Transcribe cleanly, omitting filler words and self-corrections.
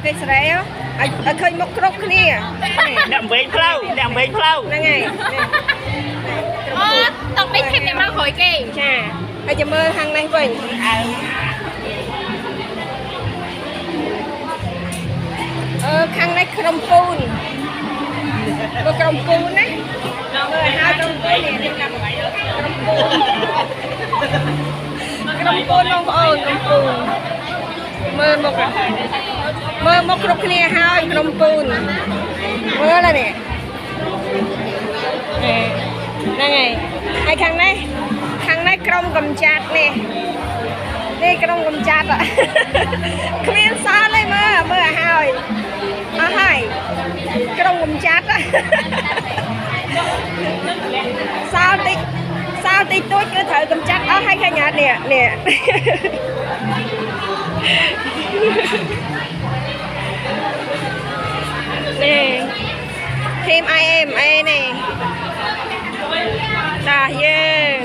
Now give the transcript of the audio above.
គេស្រែឲ្យឃើញមុខគ្រប់គ្នាអ្នកវែងផ្លូវហ្នឹងហើយអូតោះបីខេបអ្នកមកក្រោយគេចាហើយចាំមើលខាងនេះវិញខាងនេះក្រុមពូនមើលក្រុមពូនណាមើលហើយក្រុមពូននេះក្រុមពូនបងប្អូនក្រុមពូនមើលមកគ្រប់គ្នាហើយក្រុមពូនមើលនេះហ្នឹងហើយខាងនេះក្រុមកំចាត់នេះក្រុមកំចាត់គ្មានសល់ទេមើលឲ្យហើយអស់ហើយក្រុមកំចាត់សល់តិចតួចគឺត្រូវកំចាត់អស់ហើយឃើញអត់នេះធីម IMA នេះតាយើង